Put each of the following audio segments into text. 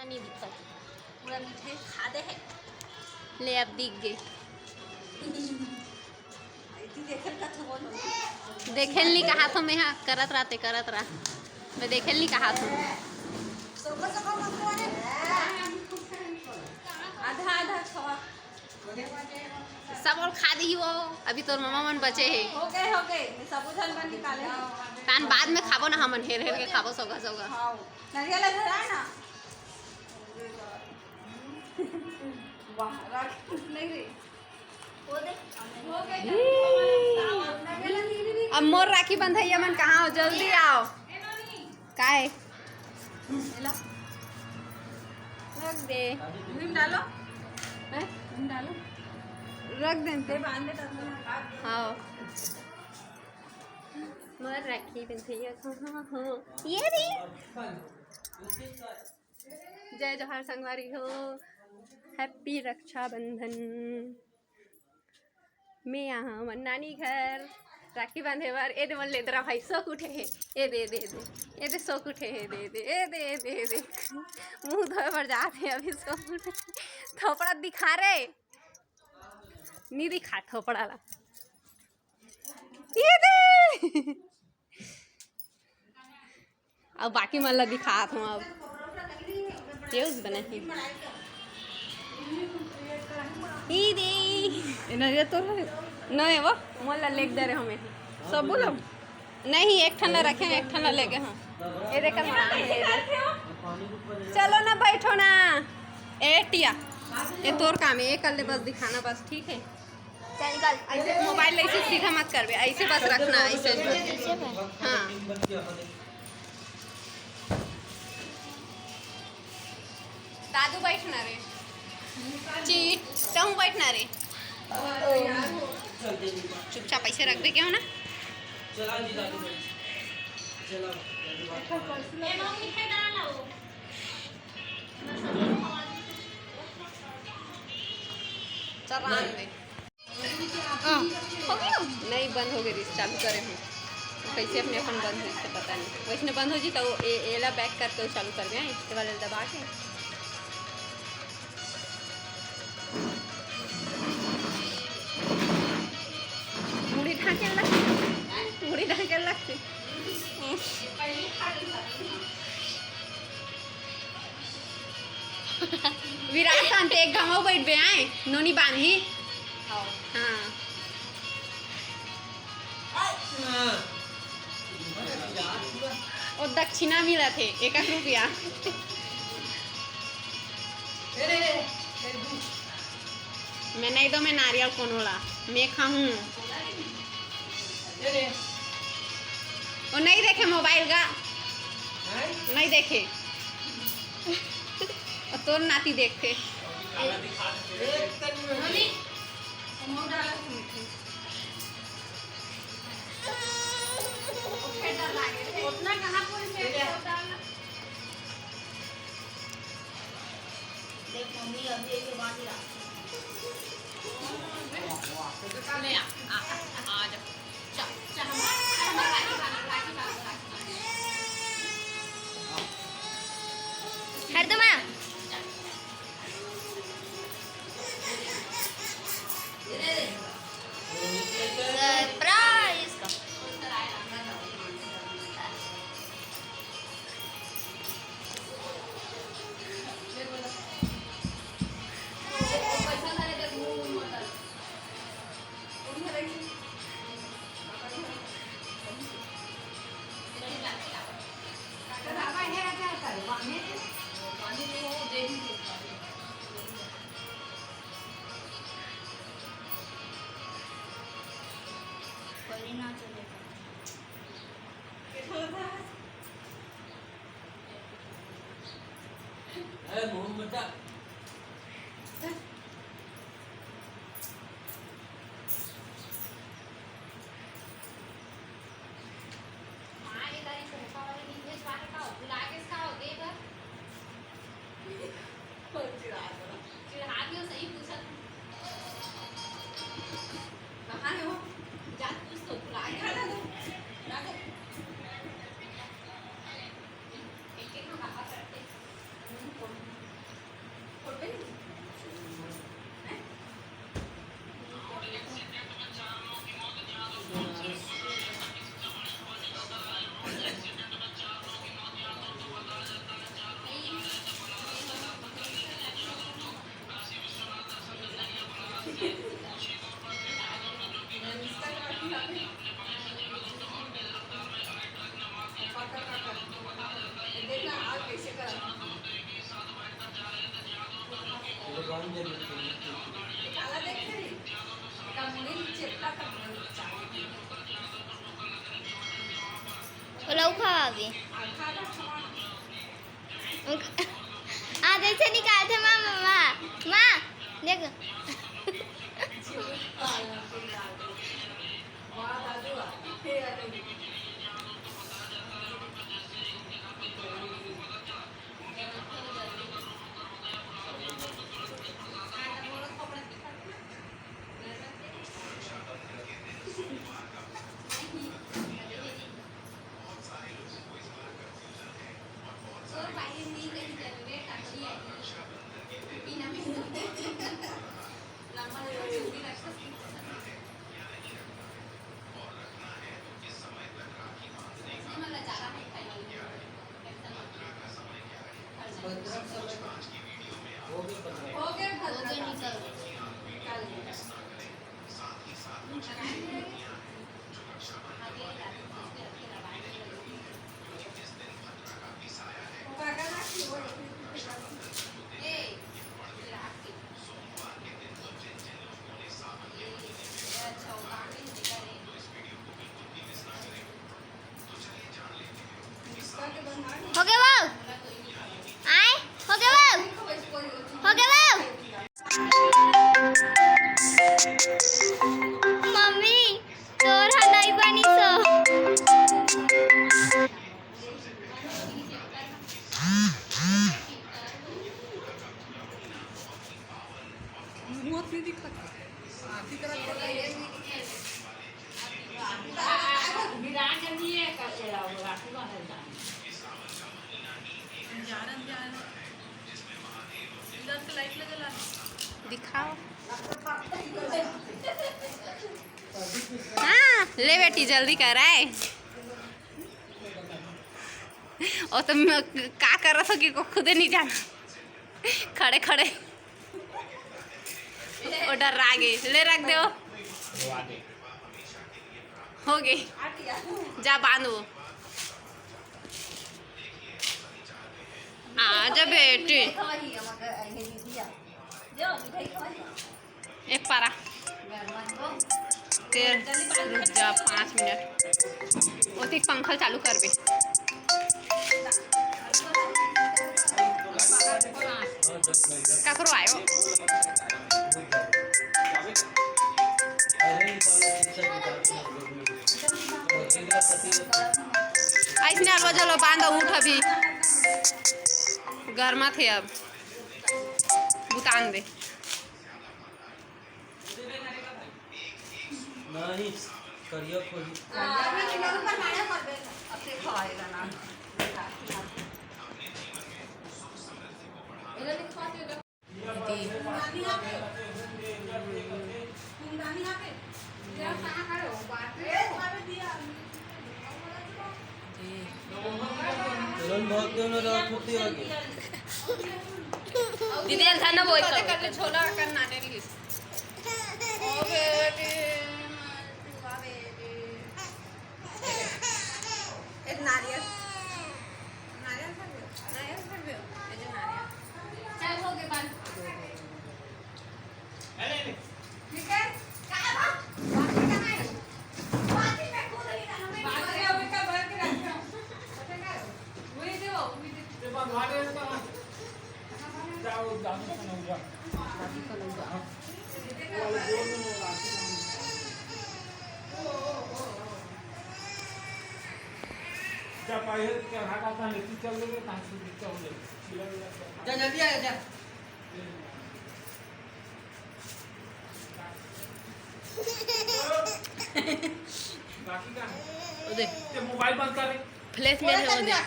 नहीं दिखता पूरा मीठे खादे है ले अब दिख गए देखेल नहीं कहा था मैं हाँ करत रहा मैं देखेल नहीं कहा था आधा आधा खवा सब और खा दी वो अभी तोर मामा मन बचे है हो गए सबूधन बन निकाले कान बाद में खाबो ना हमन हेर हेर के खाबो सोगा नारियल धरा ना वाह रख नहीं रे वो देख हो गए अब मोर राखी बंधैया मन कहाँ हो जल्दी आओ काहे रख दे भीम डालो हैं भीम डालो रख देते बांध दे हाँ मोर राखी बंधैया हाँ ये रे जय जोहार संगवारी हो हैप्पी रक्षाबंधन मैं यहाँ मन नानी घर राखी बांधे बार ए दे मन ले दरा भाई सोक उठे है ए दे सोक उठे है दे मुंह धोए पर जाते अभी सोक उठे थोपड़ा दिखा रे नहीं दिखा थोपड़ा ला ये दे अब बाकी मन ला दिखा हूँ अब तेज बने ही दे इन्हें तो नहीं वो मोला लेक दे रहे हमें सब बोलो नहीं एक ठंडा रखे एक ठंडा लेके हाँ ये देखा चलो ना बैठो ना ए टिया ये तोर काम है ये कर ले बस दिखाना बस ठीक है ऐसे मोबाइल ऐसे सीधा मत कर बे ऐसे बस रखना ऐसे हाँ दादू बैठना रे चीट तुम बैठना रे चुपचाप ऐसे रख दे क्या हो ना नहीं बंद हो गई चालू करे हूँ कैसे अपने अपन बंद हुई इससे पता नहीं वैसे बंद हो जी तो एला बैक करके चालू कर गए इसके वाले दबा के मुड़ी ढाके लगती विराट शांति एक गाँव बैठ बे आए नोनी बांधी हाँ और दक्षिणा मिला थे 1 रुपया मैं नहीं दो मैं नारियल कोनोला मैं खाऊं वो नहीं देखे मोबाइल का नहीं देखे और तो नाती देखते उतना कहाँ देख मम्मी अभी एक बात ही हरदमा सरप्राइज का मोहम्मद कहाँ है वो जात कुछ तो बुला एक एक हम बात करते भी आधे से निकालते माँ माँ माँ देख हो गया वो आए हो गया वो मम्मी तोर हलाई बनी सो बहुत नहीं दिखता आती तरह दिखाओ। हाँ ले बेटी जल्दी कर आए और तुम क्या कर रहा था कि को खुदे नहीं जाना खड़े खड़े और डर आगे ले रख दो हो गई जा बांधो आजा बेटी एक पारा फिर रुक जा 5 मिनट और एक पंखा चालू कर बे क्या करो आयो ऐसे अलवा जलो बांधो उठ अभी गर्मा थे अब बुतान दे नहीं करियो खोली बहुत दोनों रात होती होगी दीदी खाना बोल कर छोला करना ने लिस ओ बेटी एक नारियल नारियल कर दो ये जो नारियल चल हो गए बंद ठीक है कहां बा बाकी कहां है बाकी मैं खुद नहीं करना मैं बाकी अभी का भर के रखो पता क्या वही देओ ये बात वाले का जाओ जाओ सुनो जा बाकी को लोग जाओ जा पाए क्या हाथ आता है तू चल ले कहां से चल ले जा जल्दी आ जा बाकी का ओ देख ये मोबाइल बंद कर फ्लैश में है वो देख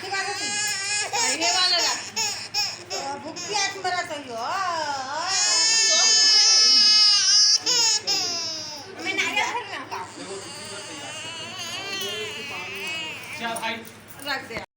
ये वाला रख भूखी आत्म बड़ा चाहिए मैं नारियल भरना का चल भाई रख दे।